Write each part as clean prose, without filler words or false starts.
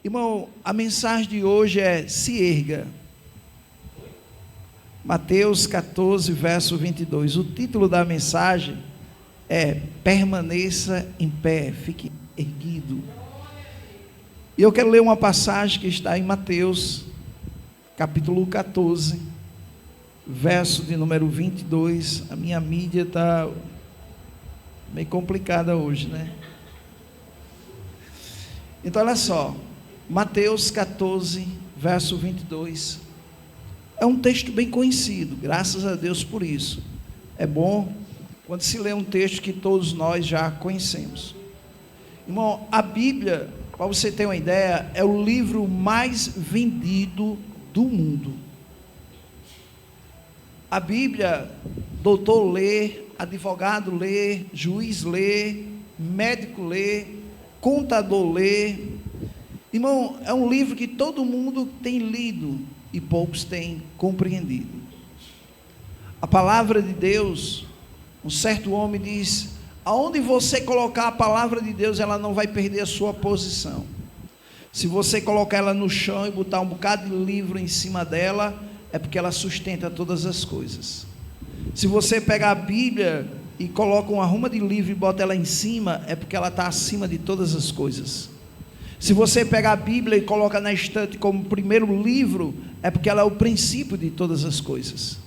Irmão, a mensagem de hoje é: se erga. Mateus 14, verso 22. O título da mensagem é: permaneça em pé, fique erguido. E eu quero ler uma passagem que está em Mateus, capítulo 14, verso de número 22. A minha mídia está meio complicada hoje, né? Então olha só, Mateus 14, verso 22, é um texto bem conhecido, graças a Deus por isso. É bom quando se lê um texto que todos nós já conhecemos. Irmão, a Bíblia, para você ter uma ideia, é o livro mais vendido do mundo. A Bíblia, doutor lê, advogado lê, juiz lê, médico lê, contador lê. Irmão, é um livro que todo mundo tem lido e poucos têm compreendido. A palavra de Deus, um certo homem diz: aonde você colocar a palavra de Deus, ela não vai perder a sua posição. Se você colocar ela no chão e botar um bocado de livro em cima dela, é porque ela sustenta todas as coisas. Se você pegar a Bíblia e coloca uma ruma de livro e bota ela em cima, é porque ela está acima de todas as coisas. Se você pegar a Bíblia e coloca na estante como primeiro livro, é porque ela é o princípio de todas as coisas.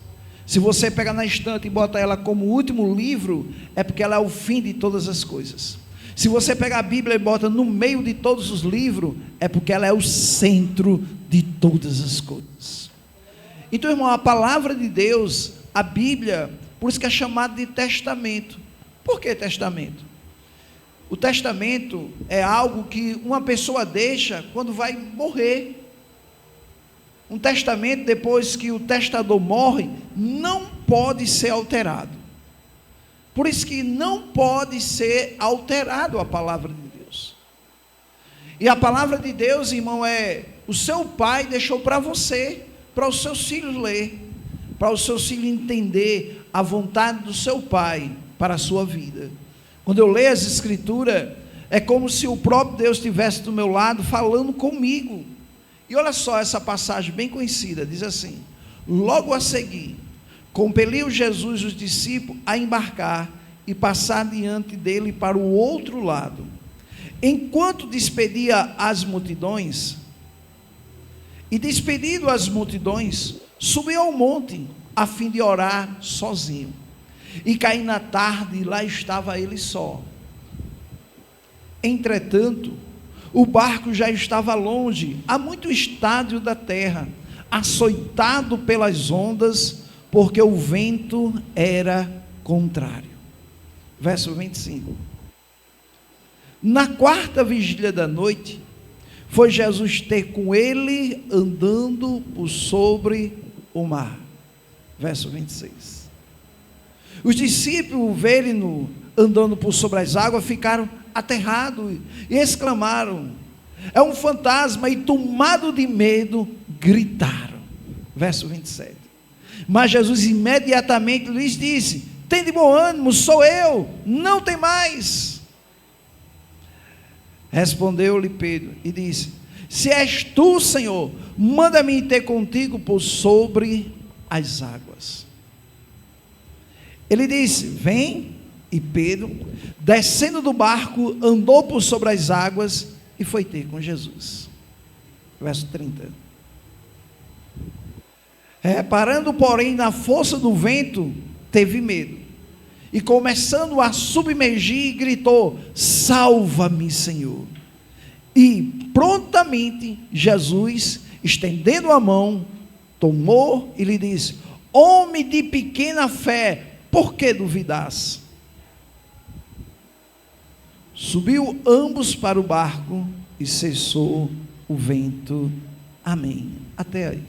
Se você pegar na estante e bota ela como último livro, é porque ela é o fim de todas as coisas. Se você pegar a Bíblia e bota no meio de todos os livros, é porque ela é o centro de todas as coisas. Então, irmão, a palavra de Deus, a Bíblia, por isso que é chamado de testamento. Por que testamento? O testamento é algo que uma pessoa deixa quando vai morrer. Um testamento, depois que o testador morre, não pode ser alterado. Por isso que não pode ser alterado a palavra de Deus. E a palavra de Deus, irmão, o seu pai deixou para você, para os seus filhos ler, para os seus filhos entender a vontade do seu pai para a sua vida. Quando eu leio as escrituras, é como se o próprio Deus estivesse do meu lado falando comigo. E olha só essa passagem bem conhecida, diz assim: logo a seguir, compeliu Jesus os discípulos a embarcar e passar diante dele para o outro lado. Enquanto despedia as multidões, e despedido as multidões, subiu ao monte, a fim de orar sozinho. E caindo na tarde, lá estava ele só. Entretanto, o barco já estava longe, a muito estádio da terra, açoitado pelas ondas, porque o vento era contrário. Verso 25. Na quarta vigília da noite, foi Jesus ter com ele andando por sobre o mar. Verso 26. Os discípulos, verem-no andando por sobre as águas, ficaram aterrados e exclamaram: é um fantasma, e tomado de medo, gritaram. Verso 27. Mas Jesus imediatamente lhes disse: tem de bom ânimo, sou eu, não tem mais. Respondeu-lhe Pedro e disse: se és tu, Senhor, manda-me ir ter contigo por sobre as águas. Ele disse: vem. E Pedro, descendo do barco, andou por sobre as águas e foi ter com Jesus. Verso 30. Reparando, porém, na força do vento, teve medo. E começando a submergir, gritou: salva-me, Senhor. E prontamente Jesus, estendendo a mão, tomou e lhe disse: homem de pequena fé, por que duvidaste? Subiu ambos para o barco e cessou o vento. Amém. Até aí.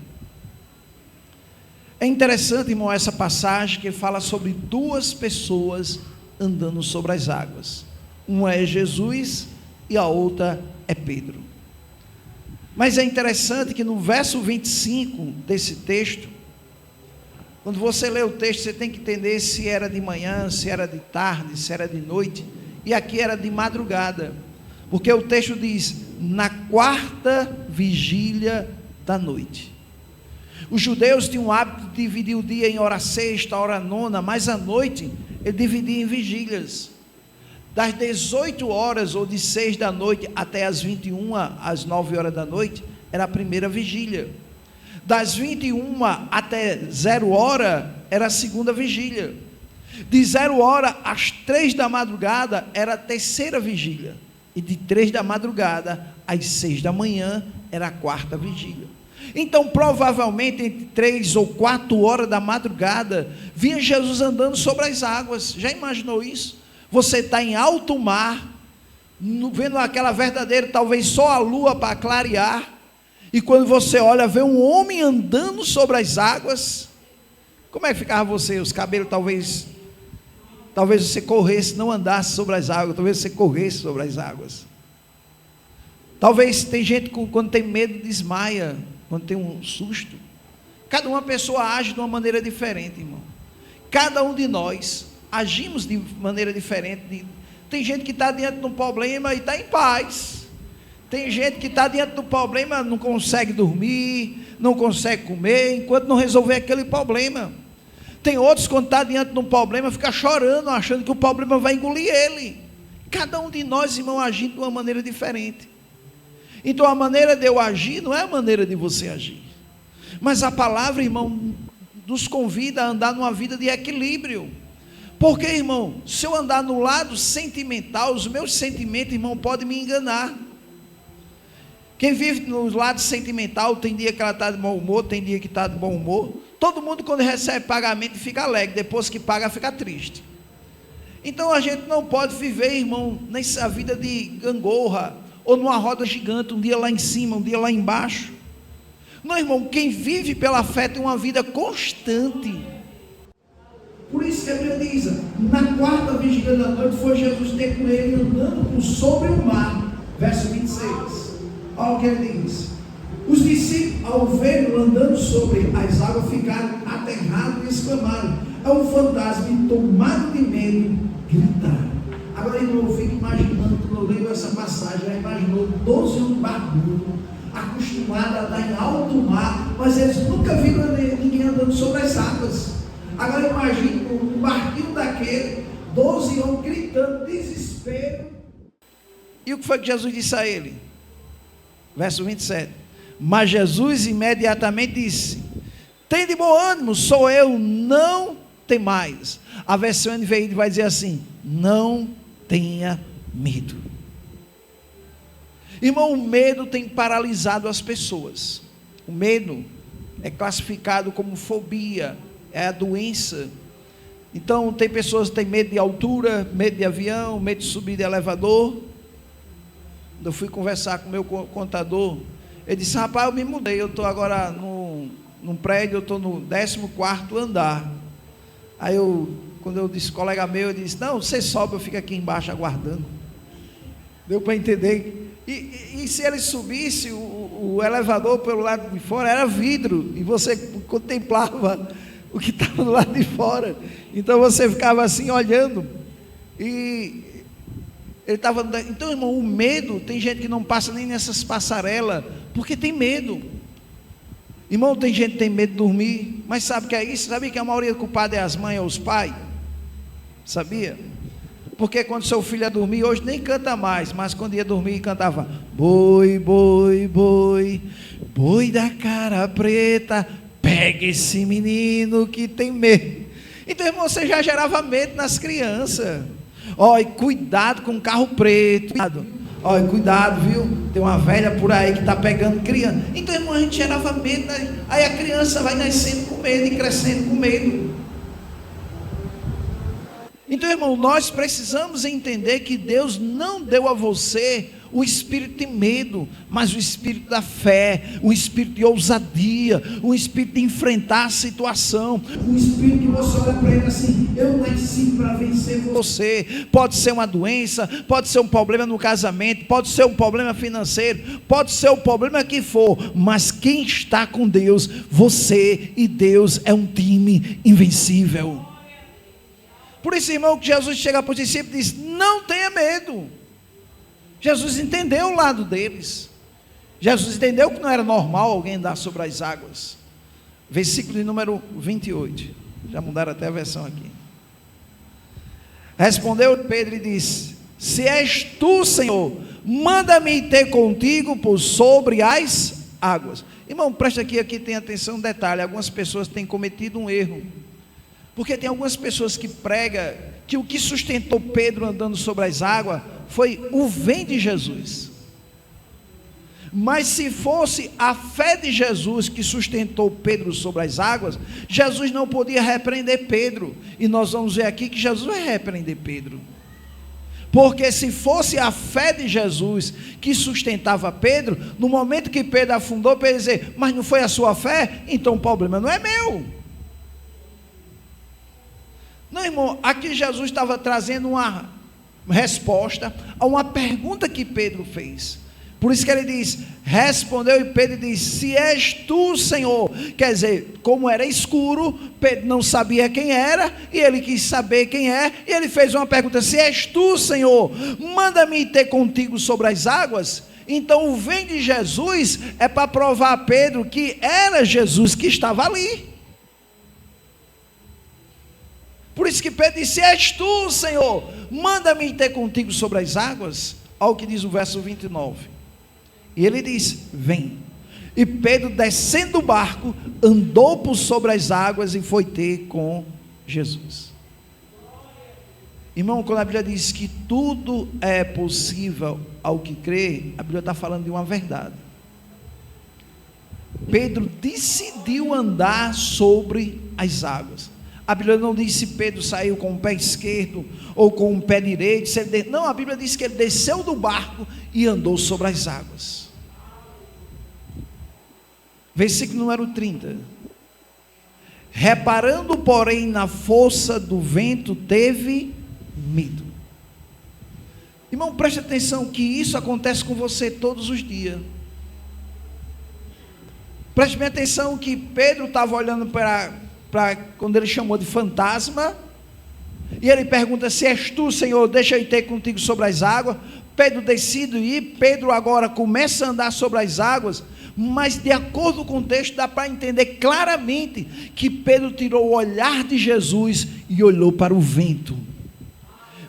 É interessante, irmão, essa passagem que fala sobre duas pessoas andando sobre as águas. Uma é Jesus e a outra é Pedro. Mas é interessante que no verso 25 desse texto, quando você lê o texto, você tem que entender se era de manhã, se era de tarde, se era de noite, e aqui era de madrugada. Porque o texto diz, na quarta vigília da noite. Os judeus tinham o hábito de dividir o dia em hora sexta, hora nona, mas à noite ele dividia em vigílias. Das 18 horas ou de 6 da noite até as 21, às 9 horas da noite, era a primeira vigília. Das 21 até 0 hora, era a segunda vigília. De 0 hora às 3 da madrugada, era a terceira vigília. E de 3 da madrugada às 6 da manhã, era a quarta vigília. Então, provavelmente, entre 3 ou 4 horas da madrugada, vinha Jesus andando sobre as águas. Já imaginou isso? Você está em alto mar, vendo aquela verdadeira, talvez só a lua para clarear, e quando você olha, vê um homem andando sobre as águas. Como é que ficava você? Os cabelos talvez você corresse, não andasse sobre as águas, talvez você corresse sobre as águas. Talvez tem gente que quando tem medo desmaia, quando tem um susto. Cada uma pessoa age de uma maneira diferente, irmão. Cada um de nós agimos de maneira diferente. Tem gente que está diante de um problema e está em paz. Tem gente que está diante do problema, não consegue dormir, não consegue comer, enquanto não resolver aquele problema. Tem outros, quando está diante de um problema, fica chorando, achando que o problema vai engolir ele. Cada um de nós, irmão, agindo de uma maneira diferente. Então a maneira de eu agir não é a maneira de você agir. Mas a palavra, irmão, nos convida a andar numa vida de equilíbrio. Porque, irmão, se eu andar no lado sentimental, os meus sentimentos, irmão, podem me enganar. Quem vive no lado sentimental, tem dia que ela está de bom humor, tem dia que está de bom humor. Todo mundo, quando recebe pagamento, fica alegre, depois que paga, fica triste. Então a gente não pode viver, irmão, nessa vida de gangorra, ou numa roda gigante, um dia lá em cima, um dia lá embaixo. Não, irmão, quem vive pela fé tem uma vida constante. Por isso que a Bíblia diz, na quarta vigília da noite, foi Jesus ter com ele andando por sobre o mar. Verso 26. Olha o que ele diz. Os discípulos, ao vê-lo andando sobre as águas, ficaram aterrados e exclamaram: é um fantasma, e tomado de medo, gritaram. Agora eu fico imaginando, quando eu leio essa passagem, já imaginou 12 anos barbudo, acostumado a andar em alto mar, mas eles nunca viram ninguém andando sobre as águas. Agora imagine um barquinho daquele, 12 anos gritando, desespero. E o que foi que Jesus disse a ele? Verso 27. Mas Jesus imediatamente disse: tem de bom ânimo, sou eu, não temais. A versão NVI vai dizer assim: não tenha medo. Irmão, o medo tem paralisado as pessoas. O medo é classificado como fobia, é a doença. Então tem pessoas que têm medo de altura, medo de avião, medo de subir de elevador. Eu fui conversar com o meu contador, ele disse: rapaz, eu me mudei, eu estou agora num prédio, eu estou no 14º andar. Aí quando eu disse, colega meu, eu disse: não, você sobe, eu fico aqui embaixo aguardando. Deu para entender? E se ele subisse, o elevador pelo lado de fora era vidro, e você contemplava o que estava do lado de fora, então você ficava assim olhando, e ele estava. Então, irmão, o medo, tem gente que não passa nem nessas passarelas, porque tem medo. Irmão, tem gente que tem medo de dormir, mas sabe o que é isso? Sabia que a maioria do culpado é as mães ou os pais? Sabia? Porque quando seu filho ia dormir, hoje nem canta mais, mas quando ia dormir cantava: boi, boi, boi, boi da cara preta, pega esse menino que tem medo. Então, irmão, você já gerava medo nas crianças. Olha, cuidado com o carro preto. Olha, cuidado, viu? Tem uma velha por aí que está pegando criança. Então, irmão, a gente gerava medo. Aí a criança vai nascendo com medo e crescendo com medo. Então, irmão, nós precisamos entender que Deus não deu a você o espírito de medo, mas o espírito da fé, o espírito de ousadia, o espírito de enfrentar a situação, o espírito que você olha para ele assim: eu nasci para vencer você. Pode ser uma doença, pode ser um problema no casamento, pode ser um problema financeiro, pode ser o problema que for, mas quem está com Deus, você e Deus é um time invencível. Por isso, irmão, que Jesus chega para os discípulos e diz: não tenha medo. Jesus entendeu o lado deles. Jesus entendeu que não era normal alguém andar sobre as águas. Versículo de número 28. Já mudaram até a versão aqui. Respondeu Pedro e disse: se és tu, Senhor, manda-me ter contigo por sobre as águas. Irmão, presta aqui tem atenção, um detalhe. Algumas pessoas têm cometido um erro, porque tem algumas pessoas que pregam que o que sustentou Pedro andando sobre as águas foi o vento de Jesus. Mas se fosse a fé de Jesus que sustentou Pedro sobre as águas, Jesus não podia repreender Pedro. E nós vamos ver aqui que Jesus vai repreender Pedro. Porque se fosse a fé de Jesus que sustentava Pedro, no momento que Pedro afundou, Pedro ia dizer: mas não foi a sua fé? Então o problema não é meu. Não, irmão, aqui Jesus estava trazendo uma resposta a uma pergunta que Pedro fez. Por isso que ele diz, respondeu, e Pedro disse: se és tu, Senhor. Quer dizer, como era escuro, Pedro não sabia quem era, e ele quis saber quem é, e ele fez uma pergunta: se és tu, Senhor, manda-me ter contigo sobre as águas. Então o vem de Jesus é para provar a Pedro que era Jesus que estava ali. Por isso que Pedro disse: se és tu, Senhor, manda-me ter contigo sobre as águas. Olha o que diz o verso 29. E ele diz: vem. E Pedro, descendo do barco, andou por sobre as águas e foi ter com Jesus. Irmão, quando a Bíblia diz que tudo é possível ao que crê, a Bíblia está falando de uma verdade. Pedro decidiu andar sobre as águas. A Bíblia não diz se Pedro saiu com o pé esquerdo ou com o pé direito. Não, a Bíblia diz que ele desceu do barco e andou sobre as águas. Versículo número 30. Reparando, porém, na força do vento, teve medo. Irmão, preste atenção que isso acontece com você todos os dias. Preste bem atenção que Pedro estava olhando para quando ele chamou de fantasma, e ele pergunta: se és tu, Senhor, deixa eu ir ter contigo sobre as águas. Pedro decide ir. Pedro agora começa a andar sobre as águas, mas de acordo com o texto dá para entender claramente que Pedro tirou o olhar de Jesus e olhou para o vento.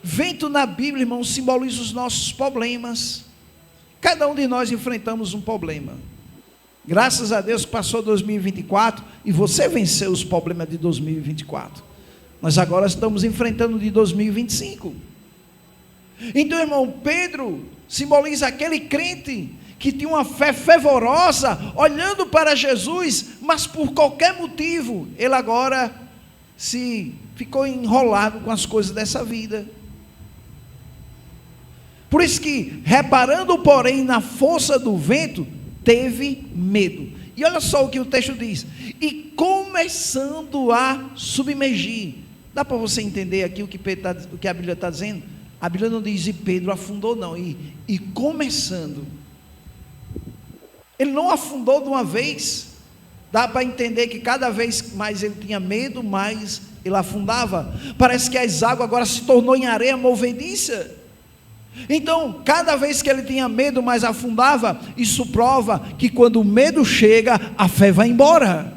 Vento na Bíblia, irmão, simboliza os nossos problemas. Cada um de nós enfrentamos um problema. Graças a Deus que passou 2024 e você venceu os problemas de 2024. Nós agora estamos enfrentando de 2025. Então, irmão, Pedro simboliza aquele crente que tinha uma fé fervorosa, olhando para Jesus, mas por qualquer motivo, ele agora se ficou enrolado com as coisas dessa vida. Por isso que, reparando, porém, na força do vento, teve medo. E olha só o que o texto diz: e começando a submergir. Dá para você entender aqui o que a Bíblia está dizendo? A Bíblia não diz e Pedro afundou, não. E começando. Ele não afundou de uma vez. Dá para entender que cada vez mais ele tinha medo, mais ele afundava. Parece que as águas agora se tornou em areia movediça. Então, cada vez que ele tinha medo, mais afundava. Isso prova que quando o medo chega, a fé vai embora.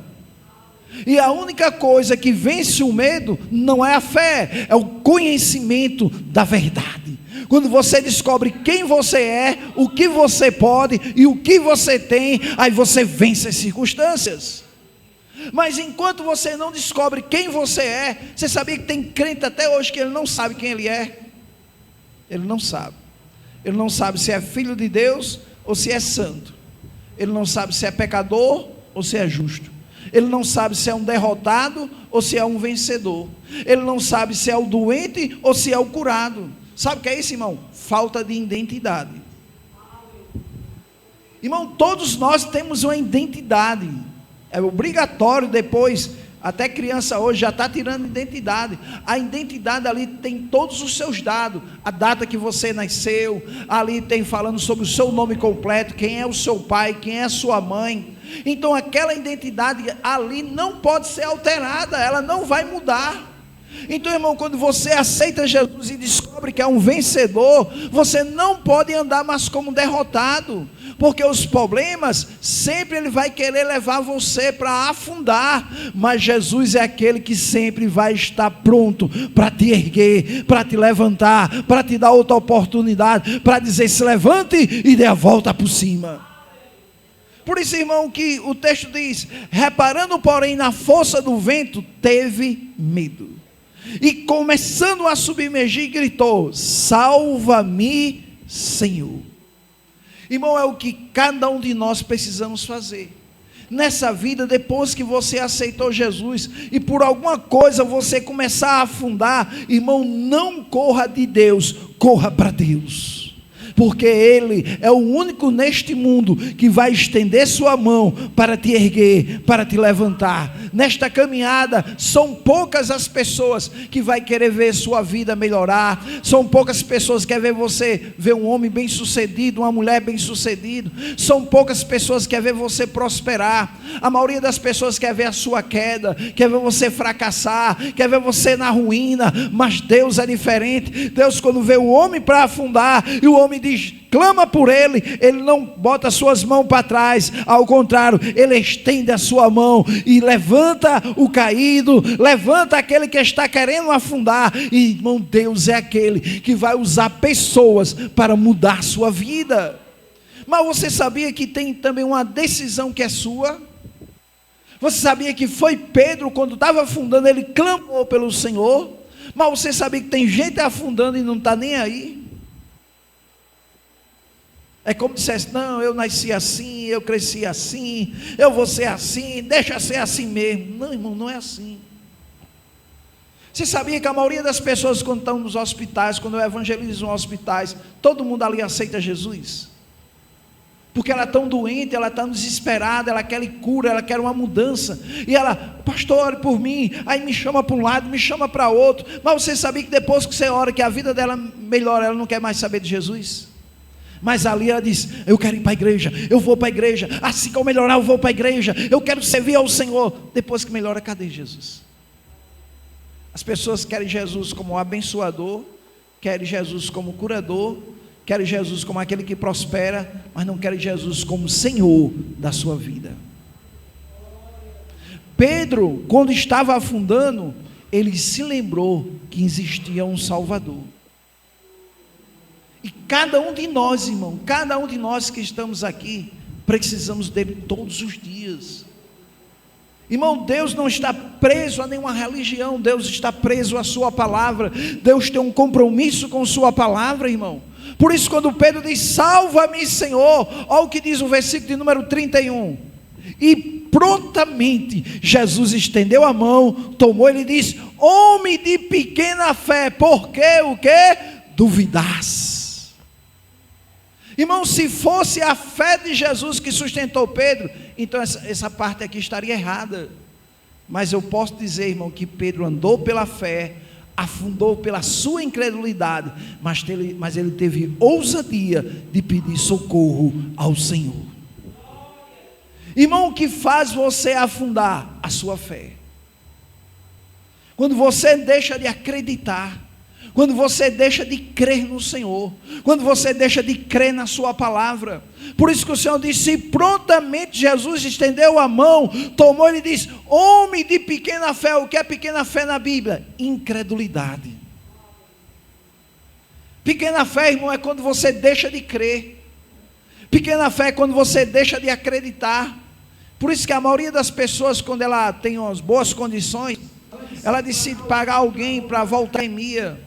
E a única coisa que vence o medo não é a fé, é o conhecimento da verdade. Quando você descobre quem você é, o que você pode e o que você tem, aí você vence as circunstâncias. Mas enquanto você não descobre quem você é, você sabia que tem crente até hoje que ele não sabe quem ele é? Ele não sabe. Ele não sabe se é filho de Deus ou se é santo. Ele não sabe se é pecador ou se é justo. Ele não sabe se é um derrotado ou se é um vencedor. Ele não sabe se é o doente ou se é o curado. Sabe o que é isso, irmão? Falta de identidade. Irmão, todos nós temos uma identidade. É obrigatório depois. Até criança hoje já está tirando identidade. A identidade ali tem todos os seus dados. A data que você nasceu. Ali tem falando sobre o seu nome completo. Quem é o seu pai, quem é a sua mãe. Então aquela identidade ali não pode ser alterada. Ela não vai mudar. Então, irmão, quando você aceita Jesus e descobre que é um vencedor, você não pode andar mais como derrotado, porque os problemas, sempre ele vai querer levar você para afundar, mas Jesus é aquele que sempre vai estar pronto para te erguer, para te levantar, para te dar outra oportunidade, para dizer: se levante e dê a volta por cima. Por isso, irmão, que o texto diz: reparando porém na força do vento, teve medo, e começando a submergir, gritou: salva-me, Senhor. Irmão, é o que cada um de nós precisamos fazer nessa vida. Depois que você aceitou Jesus e por alguma coisa você começar a afundar, irmão, não corra de Deus, corra para Deus, porque Ele é o único neste mundo que vai estender sua mão para te erguer, para te levantar. Nesta caminhada, são poucas as pessoas que vai querer ver sua vida melhorar, são poucas pessoas que querem ver você, ver um homem bem sucedido, uma mulher bem sucedido, são poucas pessoas que querem ver você prosperar. A maioria das pessoas quer ver a sua queda, quer ver você fracassar, quer ver você na ruína, mas Deus é diferente. Deus, quando vê o homem para afundar, e o homem diz: clama por ele, ele não bota suas mãos para trás, ao contrário, ele estende a sua mão e levanta o caído, levanta aquele que está querendo afundar. E, irmão, Deus é aquele que vai usar pessoas para mudar sua vida. Mas você sabia que tem também uma decisão que é sua? Você sabia que foi Pedro, quando estava afundando, ele clamou pelo Senhor? Mas você sabia que tem gente afundando e não está nem aí? É como se dissesse: não, eu nasci assim, eu cresci assim, eu vou ser assim, deixa ser assim mesmo. Não, irmão, não é assim. Você sabia que a maioria das pessoas, quando estão nos hospitais, quando eu evangelizo em hospitais, todo mundo ali aceita Jesus? Porque ela é tão doente, ela está desesperada, ela quer cura, ela quer uma mudança, e ela: pastor, ore por mim. Aí me chama para um lado, me chama para outro. Mas você sabia que depois que você ora, que a vida dela melhora, ela não quer mais saber de Jesus? Mas ali ela diz: eu quero ir para a igreja, eu vou para a igreja, assim que eu melhorar eu vou para a igreja, eu quero servir ao Senhor. Depois que melhora, cadê Jesus? As pessoas querem Jesus como abençoador, querem Jesus como curador, querem Jesus como aquele que prospera, mas não querem Jesus como Senhor da sua vida. Pedro, quando estava afundando, ele se lembrou que existia um Salvador. E cada um de nós, irmão, cada um de nós que estamos aqui, precisamos dele todos os dias. Irmão, Deus não está preso a nenhuma religião, Deus está preso à sua palavra. Deus tem um compromisso com sua palavra, irmão. Por isso, quando Pedro diz: salva-me, Senhor, olha o que diz o versículo de número 31. E prontamente Jesus estendeu a mão, tomou ele e disse: homem de pequena fé, por que o que? Duvidasse. Irmão, se fosse a fé de Jesus que sustentou Pedro, então essa parte aqui estaria errada. Mas eu posso dizer, irmão, que Pedro andou pela fé, afundou pela sua incredulidade, mas ele teve ousadia de pedir socorro ao Senhor. Irmão, o que faz você afundar? A sua fé. Quando você deixa de acreditar, quando você deixa de crer no Senhor, quando você deixa de crer na sua palavra. Por isso que o Senhor disse: e prontamente Jesus estendeu a mão, tomou e disse: homem de pequena fé. O que é pequena fé na Bíblia? Incredulidade. Pequena fé, irmão, é quando você deixa de crer. Pequena fé é quando você deixa de acreditar. Por isso que a maioria das pessoas, quando ela tem umas boas condições, ela decide pagar alguém para voltar em mia.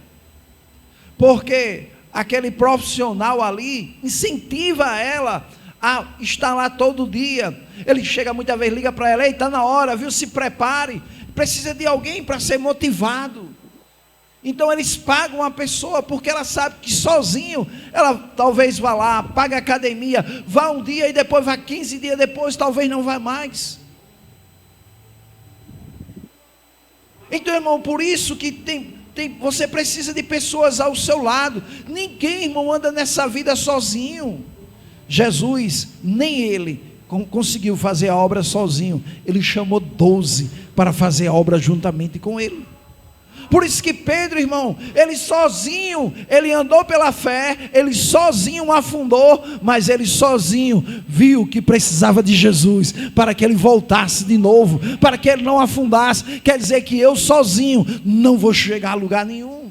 Porque aquele profissional ali incentiva ela a estar lá todo dia. Ele chega muitas vezes, liga para ela: está na hora, viu? Se prepare. Precisa de alguém para ser motivado. Então eles pagam uma pessoa, porque ela sabe que sozinho ela talvez vá lá, paga a academia, vá um dia e depois vá 15 dias depois, talvez não vá mais. Então, irmão, por isso que você precisa de pessoas ao seu lado. Ninguém, irmão, anda nessa vida sozinho. Jesus, nem ele conseguiu fazer a obra sozinho. Ele chamou 12 para fazer a obra juntamente com ele. Por isso que Pedro, irmão, ele sozinho, ele andou pela fé, ele sozinho afundou, mas ele sozinho viu que precisava de Jesus, para que ele voltasse de novo, para que ele não afundasse. Quer dizer que eu sozinho não vou chegar a lugar nenhum.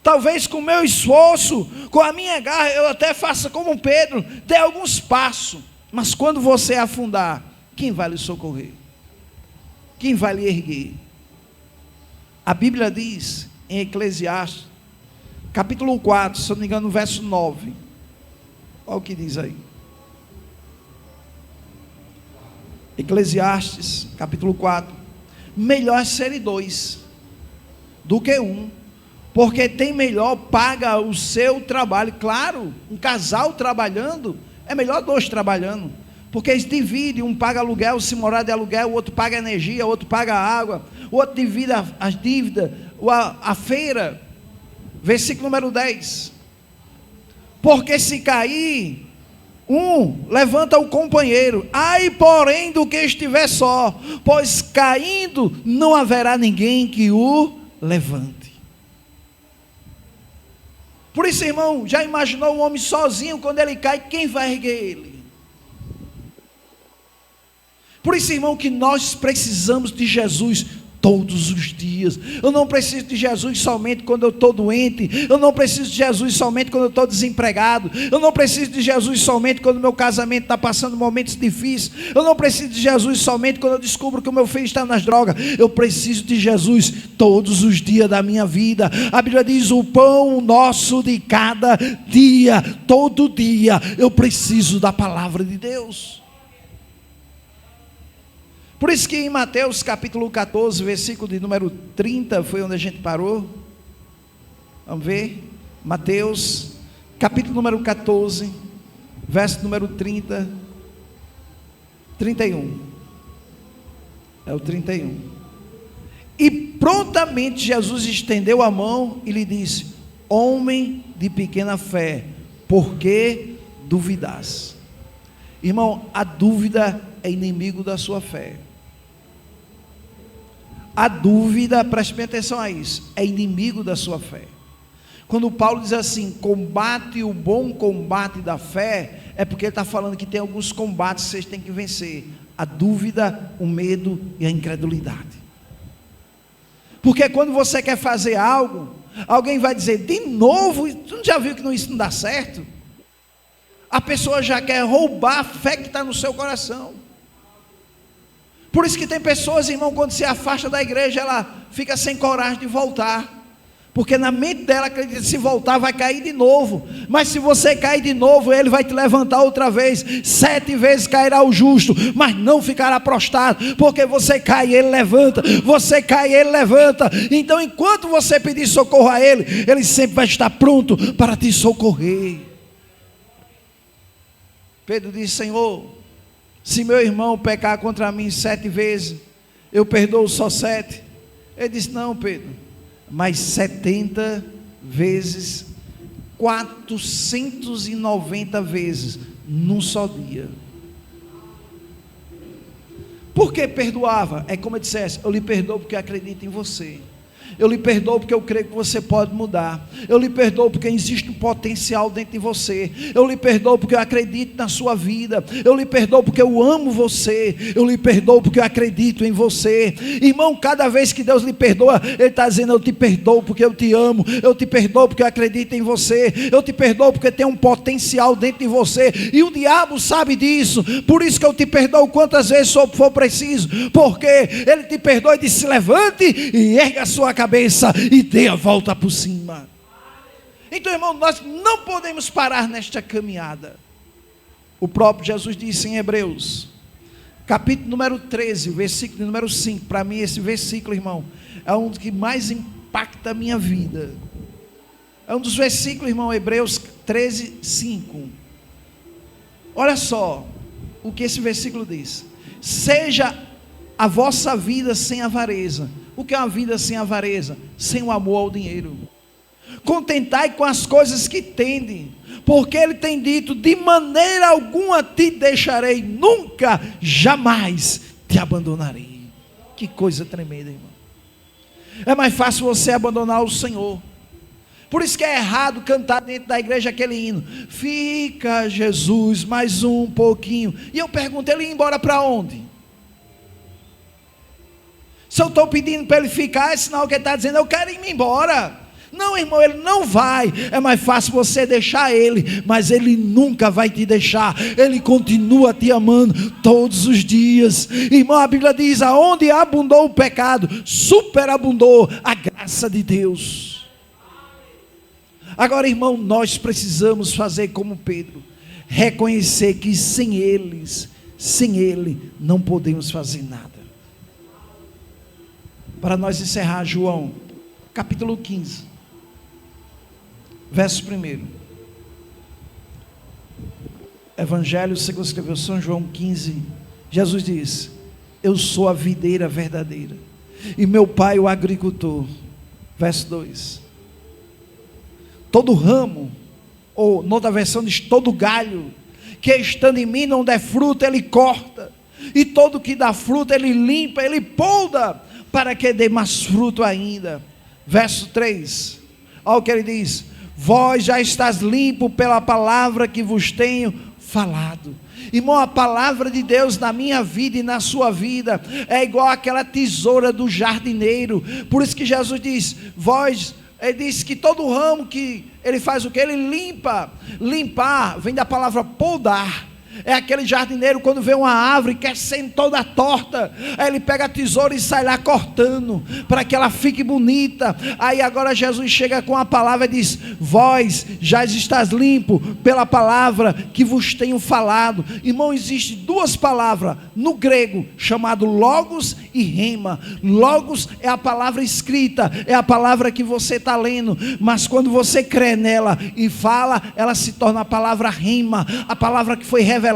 Talvez com o meu esforço, com a minha garra, eu até faça como Pedro, dê alguns passos, mas quando você afundar, quem vai lhe socorrer? Quem vai lhe erguer? A Bíblia diz em Eclesiastes, capítulo 4, se eu não me engano, no verso 9. Olha o que diz aí. Eclesiastes, capítulo 4. Melhor serem dois do que um, porque tem melhor paga o seu trabalho. Claro, um casal trabalhando, é melhor dois trabalhando, porque eles dividem, um paga aluguel, se morar de aluguel, o outro paga energia, o outro paga água, o outro divide as dívidas, a feira. Versículo número 10. Porque se cair um, levanta o companheiro, ai porém do que estiver só, pois caindo não haverá ninguém que o levante. Por isso, irmão, já imaginou um homem sozinho, quando ele cai, quem vai erguer ele? Por isso, irmão, que nós precisamos de Jesus todos os dias. Eu não preciso de Jesus somente quando eu estou doente, eu não preciso de Jesus somente quando eu estou desempregado, eu não preciso de Jesus somente quando o meu casamento está passando momentos difíceis, eu não preciso de Jesus somente quando eu descubro que o meu filho está nas drogas. Eu preciso de Jesus todos os dias da minha vida. A Bíblia diz: o pão nosso de cada dia, todo dia eu preciso da palavra de Deus. Por isso que em Mateus capítulo 14, versículo de número 30, foi onde a gente parou. Vamos ver? Mateus capítulo número 14, verso número 30, 31. É o 31. E prontamente Jesus estendeu a mão e lhe disse: homem de pequena fé, por que duvidas? Irmão, a dúvida é inimigo da sua fé. A dúvida, preste bem atenção a isso, é inimigo da sua fé. Quando Paulo diz assim, combate o bom combate da fé, é porque ele está falando que tem alguns combates que vocês têm que vencer: a dúvida, o medo e a incredulidade. Porque quando você quer fazer algo, alguém vai dizer: de novo, tu não já viu que isso não dá certo? A pessoa já quer roubar a fé que está no seu coração. Por isso que tem pessoas, irmão, quando se afasta da igreja, ela fica sem coragem de voltar, porque na mente dela acredita que se voltar vai cair de novo. Mas se você cair de novo, ele vai te levantar outra vez. 7 vezes cairá o justo, mas não ficará prostrado, porque você cai e ele levanta, você cai e ele levanta. Então enquanto você pedir socorro a ele, ele sempre vai estar pronto para te socorrer. Pedro disse: Senhor, se meu irmão pecar contra mim 7 vezes, eu perdoo só 7. Ele disse: não, Pedro, mas 70 vezes, 490 vezes, num só dia. Por que perdoava? É como eu dissesse: eu lhe perdoo porque acredito em você. Eu lhe perdoo porque eu creio que você pode mudar. Eu lhe perdoo porque existe um potencial dentro de você. Eu lhe perdoo porque eu acredito na sua vida. Eu lhe perdoo porque eu amo você. Eu lhe perdoo porque eu acredito em você. Irmão, cada vez que Deus lhe perdoa, Ele está dizendo: eu te perdoo porque eu te amo. Eu te perdoo porque eu acredito em você. Eu te perdoo porque tem um potencial dentro de você. E o diabo sabe disso. Por isso que eu te perdoo quantas vezes for preciso. Porque Ele te perdoa e diz: se levante e erga a sua cabeça e dê a volta por cima. Então, irmão, nós não podemos parar nesta caminhada. O próprio Jesus disse em Hebreus, capítulo número 13, versículo número 5. Para mim esse versículo, irmão, é um dos que mais impacta a minha vida. É um dos versículos, irmão, Hebreus 13, 5. Olha só o que esse versículo diz: seja a vossa vida sem avareza. O que é uma vida sem avareza? Sem o amor ao dinheiro. Contentai com as coisas que tende, porque Ele tem dito: de maneira alguma te deixarei, nunca, jamais te abandonarei. Que coisa tremenda, irmão. É mais fácil você abandonar o Senhor. Por isso que é errado cantar dentro da igreja aquele hino: fica Jesus mais um pouquinho. E eu pergunto, ele ia embora para onde? Se eu estou pedindo para ele ficar, é sinal que ele está dizendo: eu quero ir embora. Não, irmão, ele não vai. É mais fácil você deixar ele, mas ele nunca vai te deixar. Ele continua te amando todos os dias. Irmão, a Bíblia diz: aonde abundou o pecado, superabundou a graça de Deus. Agora, irmão, nós precisamos fazer como Pedro, reconhecer que sem ele, não podemos fazer nada. Para nós encerrar, João, capítulo 15. Verso 1. Evangelho segundo escreveu São João 15. Jesus diz: eu sou a videira verdadeira, e meu pai o agricultor. Verso 2. Todo ramo, ou noutra versão diz: todo galho, que estando em mim não der fruto, ele corta, e todo que dá fruto, ele limpa, ele polda, para que dê mais fruto ainda. Verso 3. Olha o que ele diz: vós já estás limpo pela palavra que vos tenho falado. Irmão, a palavra de Deus na minha vida e na sua vida é igual àquela tesoura do jardineiro. Por isso que Jesus diz: ele diz que todo ramo que ele faz o que? Ele limpa. Limpar vem da palavra podar. É aquele jardineiro quando vê uma árvore que é sendo toda torta, aí ele pega a tesoura e sai lá cortando, para que ela fique bonita. Aí agora Jesus chega com a palavra e diz: vós já estáis limpo pela palavra que vos tenho falado. Irmão, existe duas palavras no grego, chamado logos e rema. Logos é a palavra escrita, é a palavra que você está lendo, mas quando você crê nela e fala, ela se torna a palavra rema, a palavra que foi revelada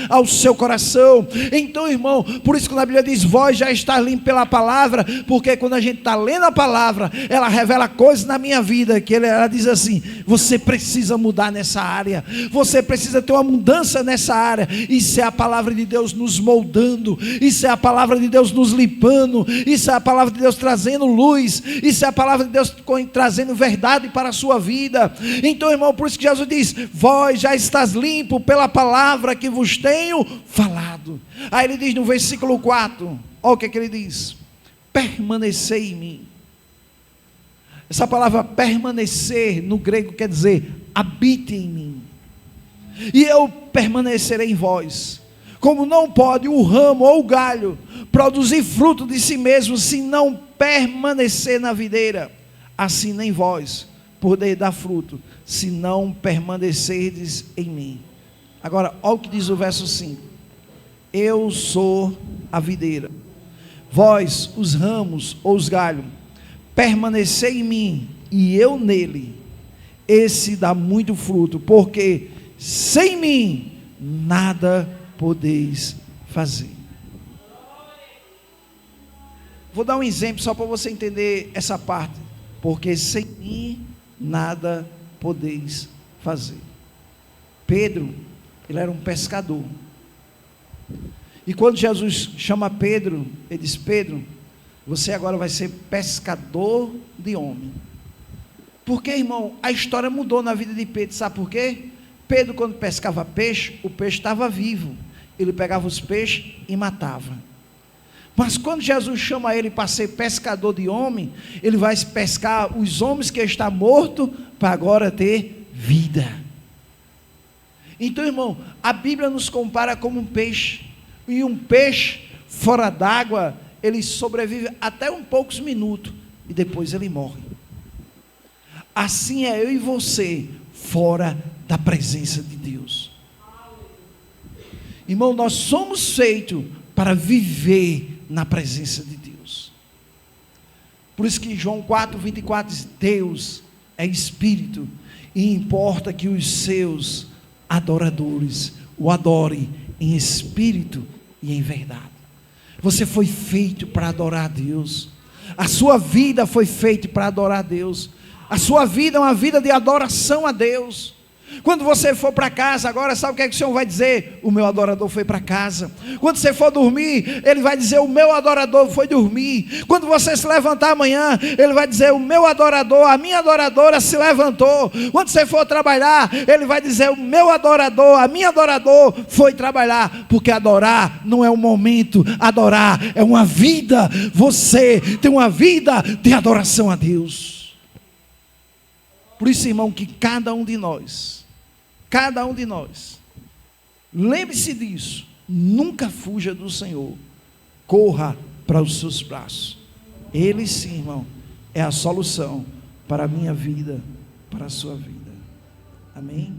ao seu coração. Então, irmão, por isso que a Bíblia diz: vós já está limpo pela palavra, porque quando a gente está lendo a palavra, ela revela coisas na minha vida, que ela diz assim: você precisa mudar nessa área, você precisa ter uma mudança nessa área. Isso é a palavra de Deus nos moldando, isso é a palavra de Deus nos limpando, isso é a palavra de Deus trazendo luz, isso é a palavra de Deus trazendo verdade para a sua vida. Então, irmão, por isso que Jesus diz: vós já estás limpo pela palavra que vos tenho falado. Aí ele diz no versículo 4, olha o que ele diz: permanecei em mim. Essa palavra permanecer no grego quer dizer habite em mim, e eu permanecerei em vós. Como não pode o ramo ou o galho produzir fruto de si mesmo se não permanecer na videira, assim nem vós podeis dar fruto se não permanecerdes em mim. Agora, olha o que diz o verso 5: eu sou a videira, vós os ramos ou os galhos. Permanecei em mim e eu nele, esse dá muito fruto, porque sem mim nada podeis fazer. Vou dar um exemplo só para você entender essa parte: porque sem mim nada podeis fazer. Pedro, ele era um pescador, e quando Jesus chama Pedro, ele diz: Pedro, você agora vai ser pescador de homem. Porque, irmão, a história mudou na vida de Pedro. Sabe por quê? Pedro, quando pescava peixe, o peixe estava vivo, ele pegava os peixes e matava. Mas quando Jesus chama ele para ser pescador de homem, ele vai pescar os homens que estão mortos, para agora ter vida. Então, irmão, a Bíblia nos compara como um peixe, e um peixe fora d'água, ele sobrevive até poucos minutos, e depois ele morre. Assim é eu e você, fora da presença de Deus. Irmão, nós somos feitos para viver na presença de Deus. Por isso que João 4:24 diz: Deus é Espírito, e importa que os seus adoradores o adorem em espírito e em verdade. Você foi feito para adorar a Deus. A sua vida foi feita para adorar a Deus. A sua vida é uma vida de adoração a Deus. Quando você for para casa agora, sabe o que é que o Senhor vai dizer? O meu adorador foi para casa. Quando você for dormir, Ele vai dizer: o meu adorador foi dormir. Quando você se levantar amanhã, Ele vai dizer: o meu adorador, a minha adoradora se levantou. Quando você for trabalhar, Ele vai dizer: o meu adorador, a minha adorador foi trabalhar. Porque adorar não é um momento, adorar é uma vida. Você tem uma vida de adoração a Deus. Por isso, irmão, que cada um de nós, lembre-se disso, nunca fuja do Senhor, corra para os seus braços. Ele sim, irmão, é a solução para a minha vida, para a sua vida. Amém?